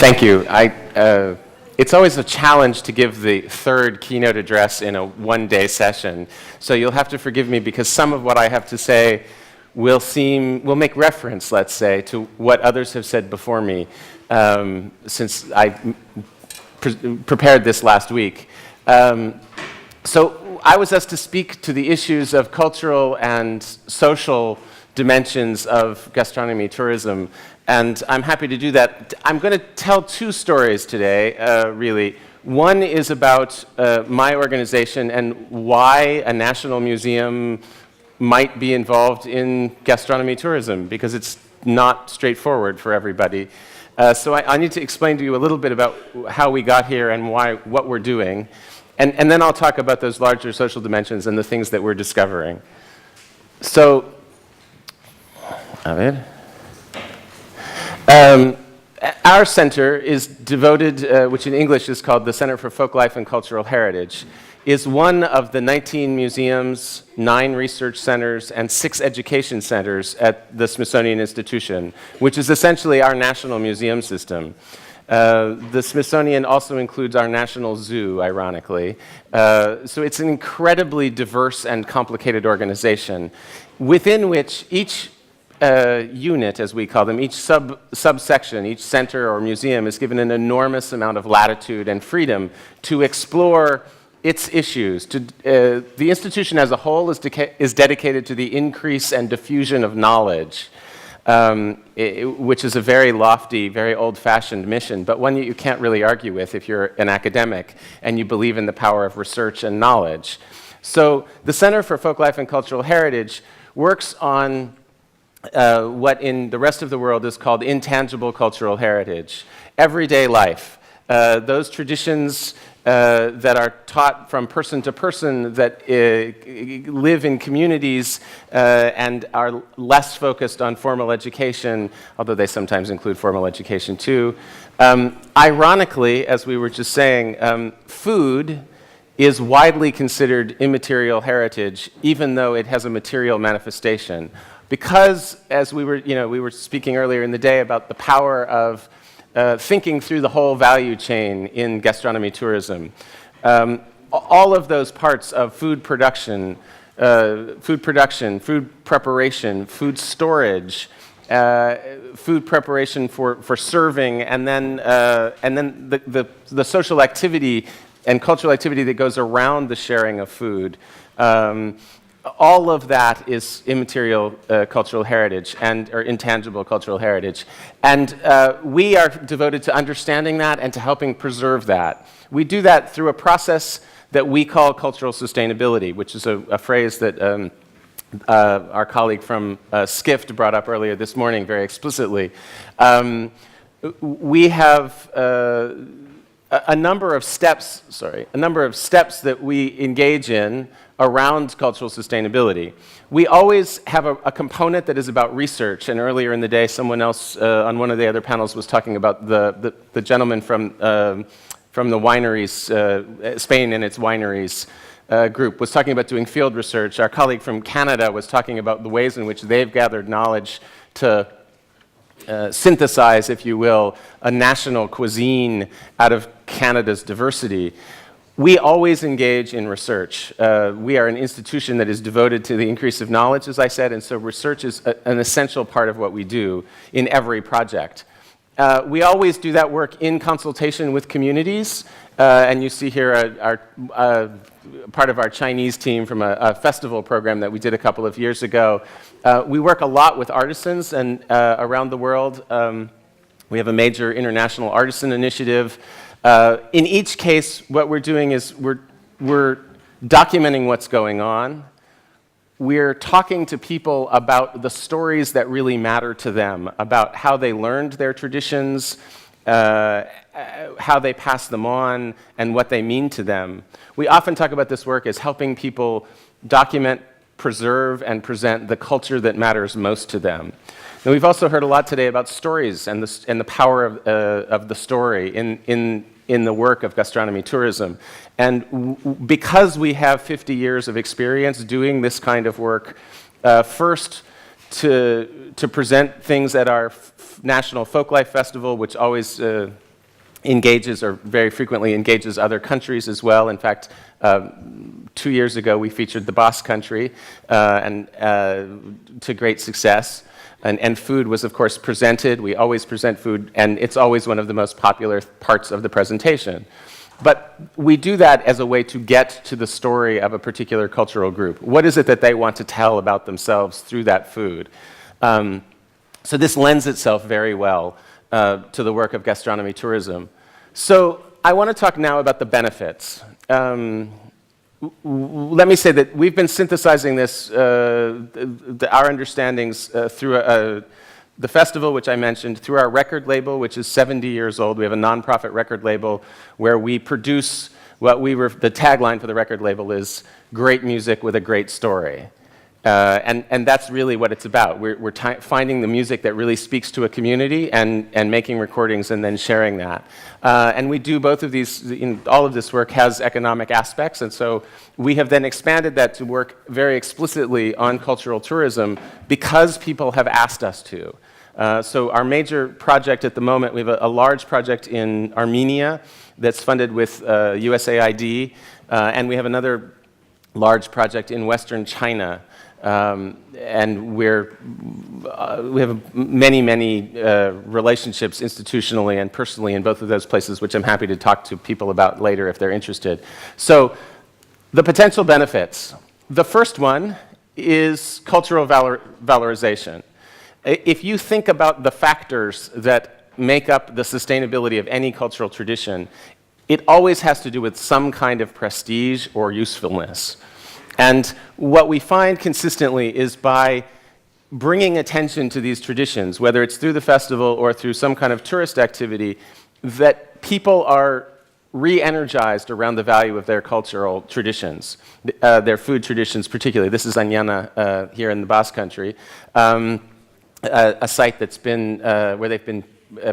Thank you. It's always a challenge to give the third keynote address in a one-day session, so you'll have to forgive me because some of what I have to say will make reference, let's say, to what others have said before me, since I prepared this last week. So I was asked to speak to the issues of cultural and social dimensions of gastronomy tourism, and I'm happy to do that. I'm going to tell two stories today, really. One is about my organization and why a national museum might be involved in gastronomy tourism, because it's not straightforward for everybody. So I need to explain to you a little bit about how we got here and what we're doing. And then I'll talk about those larger social dimensions and the things that we're discovering. So, a ver. Our center is devoted, which in English is called the Center for Folklife and Cultural Heritage, is one of the 19 museums, 9 research centers, and 6 education centers at the Smithsonian Institution, which is essentially our national museum system. The Smithsonian also includes our national zoo, ironically. So it's an incredibly diverse and complicated organization, within which each unit, as we call them, each subsection, each center or museum is given an enormous amount of latitude and freedom to explore its issues. The institution as a whole is dedicated to the increase and diffusion of knowledge, which is a very lofty, very old-fashioned mission, but one that you can't really argue with if you're an academic and you believe in the power of research and knowledge. So the Center for Folklife and Cultural Heritage works on what in the rest of the world is called intangible cultural heritage, everyday life. Those traditions that are taught from person to person, that live in communities and are less focused on formal education, although they sometimes include formal education too. Ironically, as we were just saying, food is widely considered immaterial heritage, even though it has a material manifestation. Because, as we were speaking earlier in the day about the power of thinking through the whole value chain in gastronomy tourism. All of those parts of food production, food preparation, food storage, food preparation for serving, and then the social activity and cultural activity that goes around the sharing of food. All of that is immaterial cultural heritage or intangible cultural heritage. And we are devoted to understanding that and to helping preserve that. We do that through a process that we call cultural sustainability, which is a phrase that our colleague from SCIFT brought up earlier this morning very explicitly. We have a number of steps that we engage in around cultural sustainability. We always have a component that is about research, and earlier in the day someone else on one of the other panels was talking about the gentleman from the wineries, Spain and its wineries group was talking about doing field research. Our colleague from Canada was talking about the ways in which they've gathered knowledge to synthesize, if you will, a national cuisine out of Canada's diversity. We always engage in research. We are an institution that is devoted to the increase of knowledge, as I said, and so research is an essential part of what we do in every project. We always do that work in consultation with communities, and you see here part of our Chinese team from a festival program that we did a couple of years ago. We work a lot with artisans and around the world. We have a major international artisan initiative. In each case, what we're doing is we're documenting what's going on. We're talking to people about the stories that really matter to them, about how they learned their traditions, how they pass them on, and what they mean to them. We often talk about this work as helping people document, preserve, and present the culture that matters most to them. Now, we've also heard a lot today about stories and the power of the story in the work of gastronomy tourism. And because we have 50 years of experience doing this kind of work, first to present things at our National Folklife Festival, which always engages, or very frequently engages, other countries as well. In fact, 2 years ago we featured the Basque Country and to great success. And food was, of course, presented. We always present food, and it's always one of the most popular parts of the presentation. But we do that as a way to get to the story of a particular cultural group. What is it that they want to tell about themselves through that food? So this lends itself very well to the work of gastronomy tourism. So I want to talk now about the benefits. Let me say that we've been synthesizing this, our understandings through the festival, which I mentioned, through our record label, which is 70 years old. We have a nonprofit record label where we produce the tagline for the record label is great music with a great story. And that's really what it's about. We're finding the music that really speaks to a community and making recordings and then sharing that. And we do both of these, all of this work has economic aspects, and so we have then expanded that to work very explicitly on cultural tourism because people have asked us to. So our major project at the moment, we have a large project in Armenia that's funded with USAID, and we have another large project in Western China. And we have many relationships institutionally and personally in both of those places, which I'm happy to talk to people about later if they're interested. So the potential benefits. The first one is cultural valorization. If you think about the factors that make up the sustainability of any cultural tradition, it always has to do with some kind of prestige or usefulness. And what we find consistently is by bringing attention to these traditions, whether it's through the festival or through some kind of tourist activity, that people are re-energized around the value of their cultural traditions, their food traditions particularly. This is Añana here in the Basque Country, a site that's been, where they've been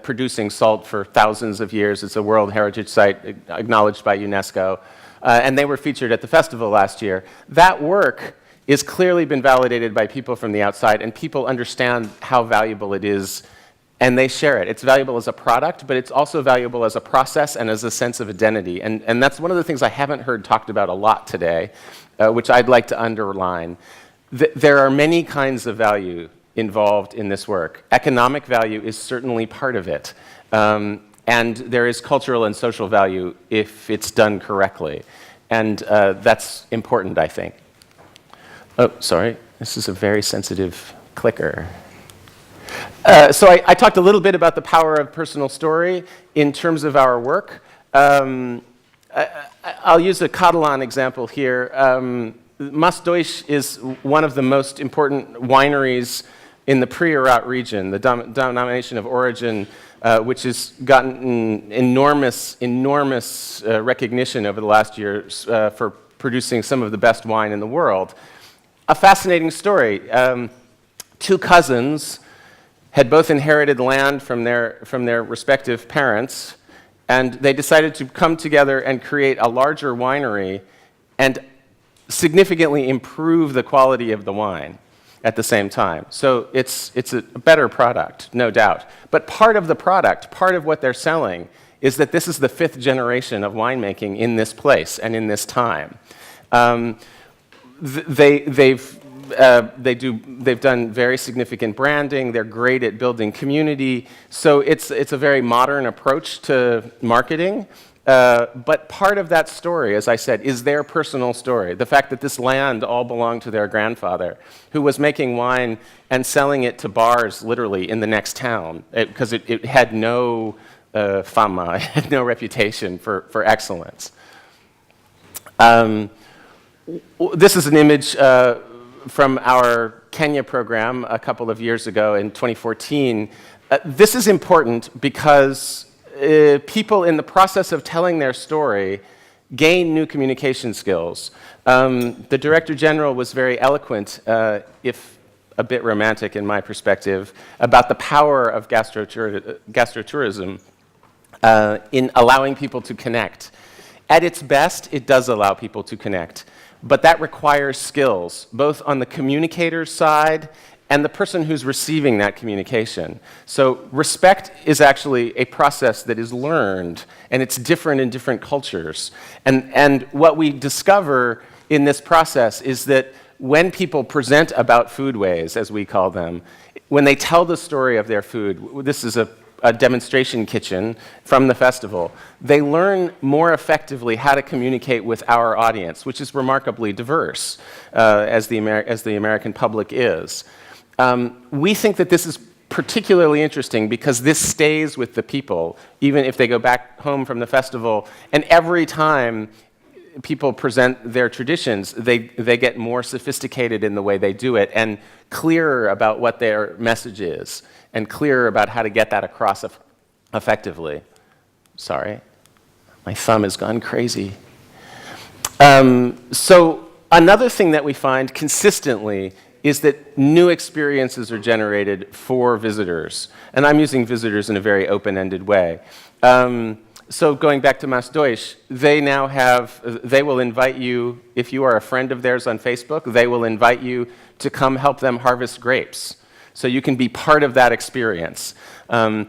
producing salt for thousands of years. It's a World Heritage Site acknowledged by UNESCO. And they were featured at the festival last year. That work is clearly been validated by people from the outside, and people understand how valuable it is, and they share it. It's valuable as a product, but it's also valuable as a process and as a sense of identity. And that's one of the things I haven't heard talked about a lot today, which I'd like to underline. There are many kinds of value involved in this work. Economic value is certainly part of it. And there is cultural and social value if it's done correctly. And that's important, I think. Oh, sorry. This is a very sensitive clicker. So I talked a little bit about the power of personal story in terms of our work. I'll use a Catalan example here. Mas Doix is one of the most important wineries in the Priorat region, the denomination of origin, which has gotten enormous recognition over the last years for producing some of the best wine in the world. A fascinating story. Two cousins had both inherited land from their respective parents, and they decided to come together and create a larger winery and significantly improve the quality of the wine at the same time. So it's a better product, no doubt. But part of the product, part of what they're selling, is that this is the 5th generation of winemaking in this place and in this time. They've done very significant branding. They're great at building community. So it's a very modern approach to marketing. But part of that story, as I said, is their personal story. The fact that this land all belonged to their grandfather, who was making wine and selling it to bars literally in the next town, because it had no fama, it had no reputation for excellence. This is an image from our Kenya program a couple of years ago in 2014. This is important because people in the process of telling their story gain new communication skills. The Director General was very eloquent, if a bit romantic in my perspective, about the power of gastrotourism in allowing people to connect. At its best, it does allow people to connect, but that requires skills, both on the communicator's side and the person who's receiving that communication. So respect is actually a process that is learned, and it's different in different cultures. And what we discover in this process is that when people present about foodways, as we call them, when they tell the story of their food, this is a demonstration kitchen from the festival, they learn more effectively how to communicate with our audience, which is remarkably diverse, as the American public is. We think that this is particularly interesting because this stays with the people, even if they go back home from the festival, and every time people present their traditions, they get more sophisticated in the way they do it and clearer about what their message is and clearer about how to get that across effectively. Sorry, my thumb has gone crazy. So another thing that we find consistently is that new experiences are generated for visitors. And I'm using visitors in a very open-ended way. So going back to Mas Deutsch, they will invite you, if you are a friend of theirs on Facebook, they will invite you to come help them harvest grapes. So you can be part of that experience. Our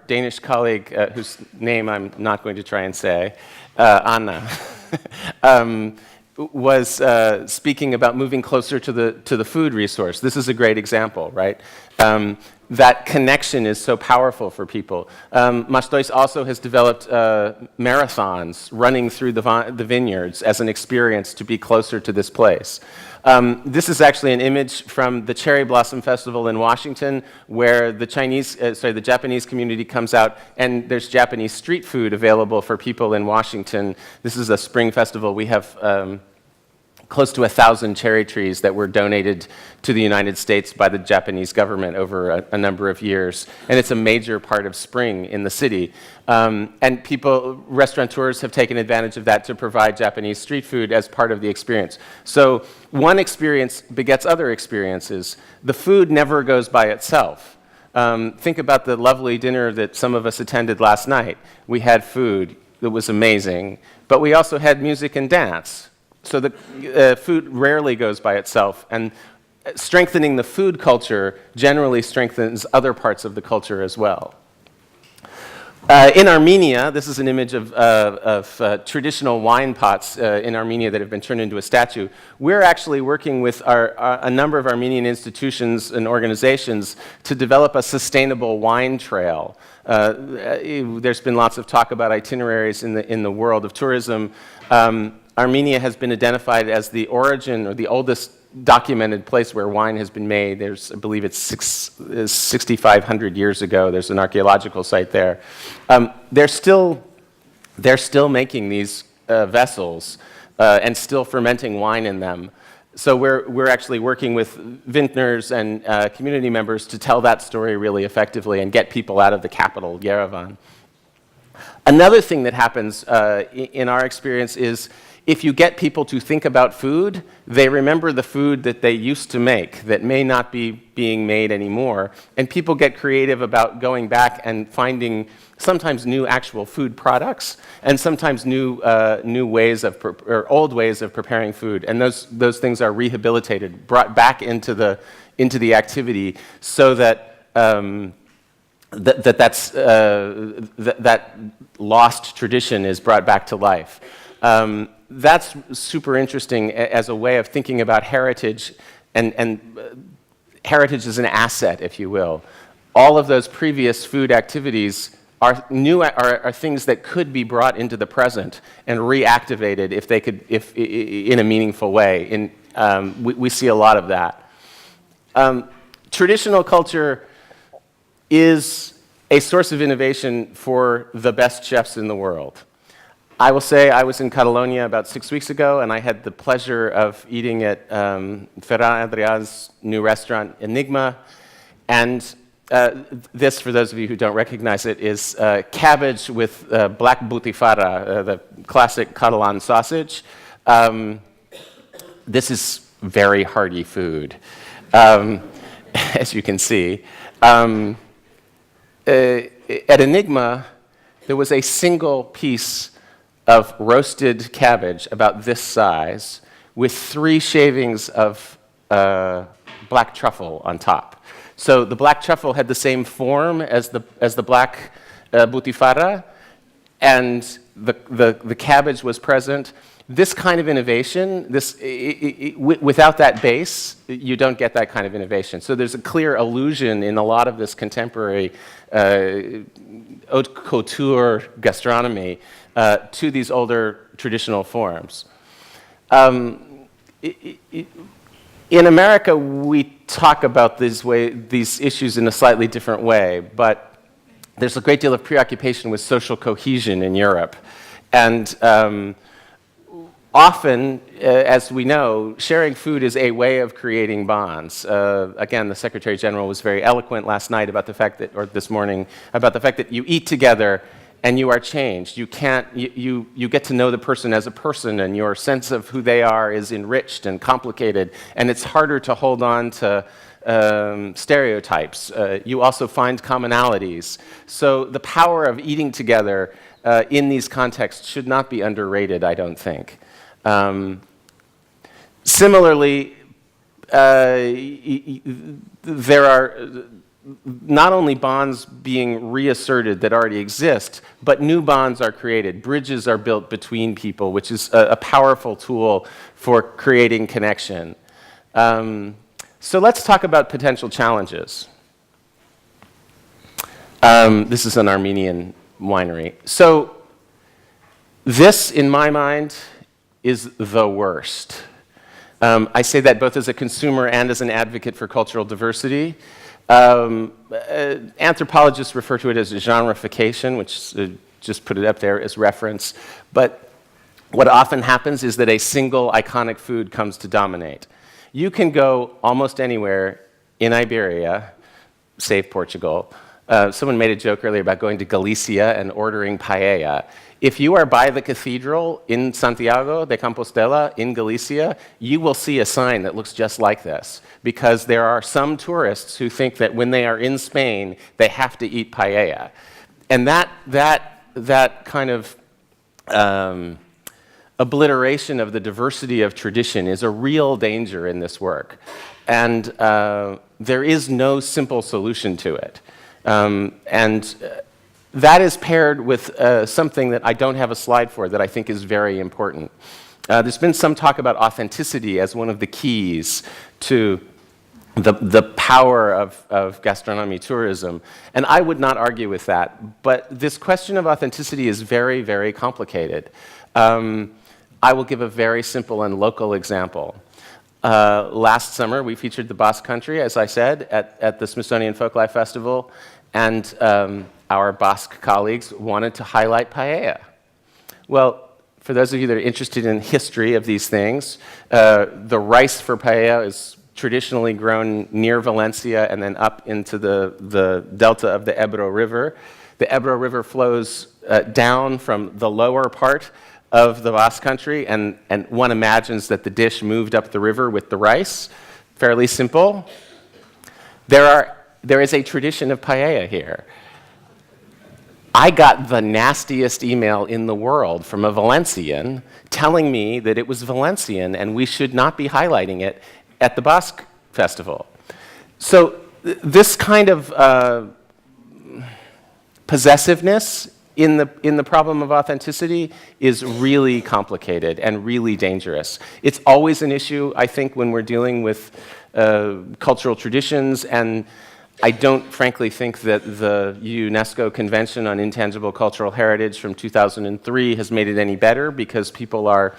Danish colleague, whose name I'm not going to try and say, Anna, was speaking about moving closer to the food resource. This is a great example, right? That connection is so powerful for people. Mas Deutsch also has developed marathons running through the vineyards as an experience to be closer to this place. This is actually an image from the Cherry Blossom Festival in Washington, where the Japanese community comes out, and there's Japanese street food available for people in Washington. This is a spring festival. We have close to 1,000 cherry trees that were donated to the United States by the Japanese government over a number of years. And it's a major part of spring in the city. And restaurateurs have taken advantage of that to provide Japanese street food as part of the experience. So one experience begets other experiences. The food never goes by itself. Think about the lovely dinner that some of us attended last night. We had food that was amazing, but we also had music and dance. So the food rarely goes by itself, and strengthening the food culture generally strengthens other parts of the culture as well. In Armenia, this is an image of traditional wine pots in Armenia that have been turned into a statue. We're actually working with a number of Armenian institutions and organizations to develop a sustainable wine trail. There's been lots of talk about itineraries in the world of tourism. Armenia has been identified as the origin or the oldest documented place where wine has been made. I believe it's 6,500 years ago. There's an archaeological site there. They're still making these vessels and still fermenting wine in them. So we're actually working with vintners and community members to tell that story really effectively and get people out of the capital, Yerevan. Another thing that happens in our experience is if you get people to think about food, they remember the food that they used to make that may not be being made anymore. And people get creative about going back and finding sometimes new actual food products and sometimes new ways of or old ways of preparing food. And those things are rehabilitated, brought back into the activity so that that lost tradition is brought back to life. That's super interesting as a way of thinking about heritage, and heritage is an asset, if you will. All of those previous food activities are things that could be brought into the present and reactivated if in a meaningful way. We see a lot of that. Traditional culture is a source of innovation for the best chefs in the world. I will say I was in Catalonia about 6 weeks ago, and I had the pleasure of eating at Ferran Adrià's new restaurant, Enigma. And this, for those of you who don't recognize it, is cabbage with black butifarra, the classic Catalan sausage. This is very hearty food, as you can see. At Enigma, there was a single piece of roasted cabbage about this size with 3 shavings of black truffle on top. So the black truffle had the same form as the black butifarra, and the cabbage was present. This kind of innovation, without that base, you don't get that kind of innovation. So there's a clear allusion in a lot of this contemporary haute couture gastronomy to these older traditional forms. In America, we talk about these issues in a slightly different way, but there's a great deal of preoccupation with social cohesion in Europe. And often, as we know, sharing food is a way of creating bonds. Again, the Secretary General was very eloquent last night about the fact that, or this morning, about the fact that you eat together and you are changed. You get to know the person as a person, and your sense of who they are is enriched and complicated, and it's harder to hold on to stereotypes. You also find commonalities. So the power of eating together in these contexts should not be underrated, I don't think. Similarly, there are not only bonds being reasserted that already exist, but new bonds are created. Bridges are built between people, which is a powerful tool for creating connection. So let's talk about potential challenges. This is an Armenian winery. So this, in my mind, is the worst. I say that both as a consumer and as an advocate for cultural diversity. Anthropologists refer to it as genreification, which just put it up there as reference. But what often happens is that a single iconic food comes to dominate. You can go almost anywhere in Iberia, save Portugal. Someone made a joke earlier about going to Galicia and ordering paella. If you are by the cathedral in Santiago de Compostela in Galicia, you will see a sign that looks just like this, because there are some tourists who think that when they are in Spain, they have to eat paella. And that kind of obliteration of the diversity of tradition is a real danger in this work. And there is no simple solution to it. That is paired with something that I don't have a slide for that I think is very important. There's been some talk about authenticity as one of the keys to the power of gastronomy tourism, and I would not argue with that. But this question of authenticity is very, very complicated. I will give a very simple and local example. Last summer, we featured the Basque Country, as I said, at the Smithsonian Folklife Festival, and our Basque colleagues wanted to highlight paella. Well, for those of you that are interested in history of these things, the rice for paella is traditionally grown near Valencia and then up into the delta of the Ebro River. The Ebro River flows down from the lower part of the Basque Country, and one imagines that the dish moved up the river with the rice. Fairly simple. There is a tradition of paella here. I got the nastiest email in the world from a Valencian telling me that it was Valencian and we should not be highlighting it at the Basque Festival. So this kind of possessiveness in the problem of authenticity is really complicated and really dangerous. It's always an issue, I think, when we're dealing with cultural traditions, and I don't frankly think that the UNESCO Convention on Intangible Cultural Heritage from 2003 has made it any better, because people are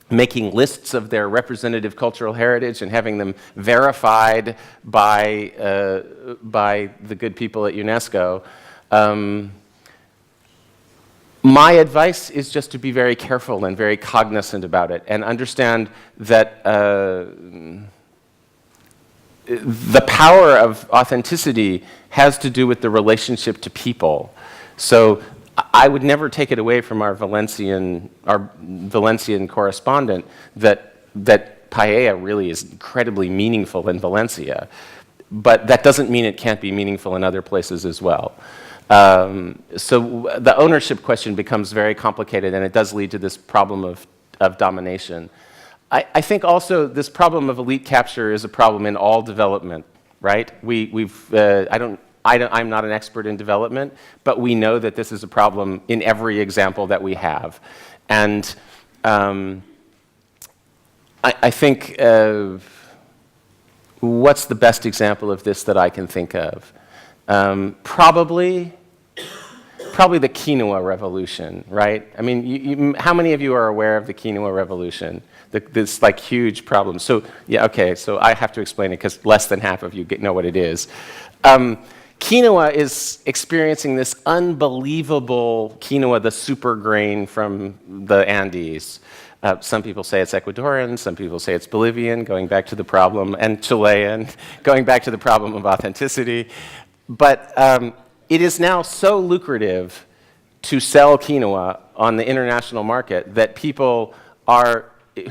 making lists of their representative cultural heritage and having them verified by the good people at UNESCO. My advice is just to be very careful and very cognizant about it, and understand that the power of authenticity has to do with the relationship to people. So I would never take it away from our Valencian correspondent that paella really is incredibly meaningful in Valencia, but that doesn't mean it can't be meaningful in other places as well. So the ownership question becomes very complicated, and it does lead to this problem of domination. I think also this problem of elite capture is a problem in all development, right? I'm not an expert in development, but we know that this is a problem in every example that we have. And I think, what's the best example of this that I can think of? Probably the quinoa revolution, right? I mean, how many of you are aware of the quinoa revolution? This like huge problem. So yeah, okay, so I have to explain it because less than half of you know what it is. Quinoa is experiencing this unbelievable quinoa, the super grain from the Andes. Some people say it's Ecuadorian, some people say it's Bolivian, going back to the problem, and Chilean, going back to the problem of authenticity. But it is now so lucrative to sell quinoa on the international market that people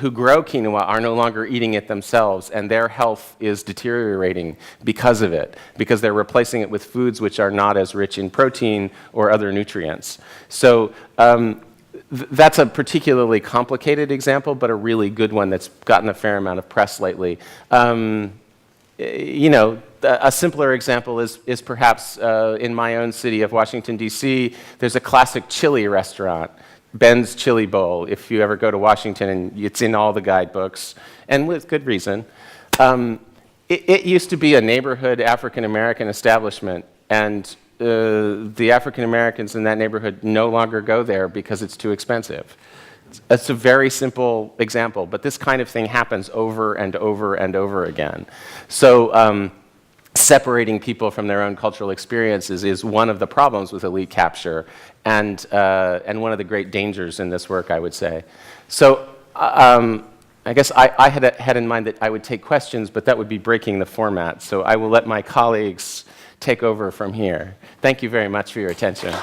who grow quinoa are no longer eating it themselves, and their health is deteriorating because of it, because they're replacing it with foods which are not as rich in protein or other nutrients. So that's a particularly complicated example, but a really good one that's gotten a fair amount of press lately. You know, a simpler example is perhaps in my own city of Washington, D.C., there's a classic chili restaurant, Ben's Chili Bowl, if you ever go to Washington, and it's in all the guidebooks, and with good reason. It used to be a neighborhood African-American establishment, and the African-Americans in that neighborhood no longer go there because it's too expensive. It's a very simple example, but this kind of thing happens over and over and over again. So separating people from their own cultural experiences is one of the problems with elite capture, and one of the great dangers in this work, I would say. So I guess I had in mind that I would take questions, but that would be breaking the format. So I will let my colleagues take over from here. Thank you very much for your attention.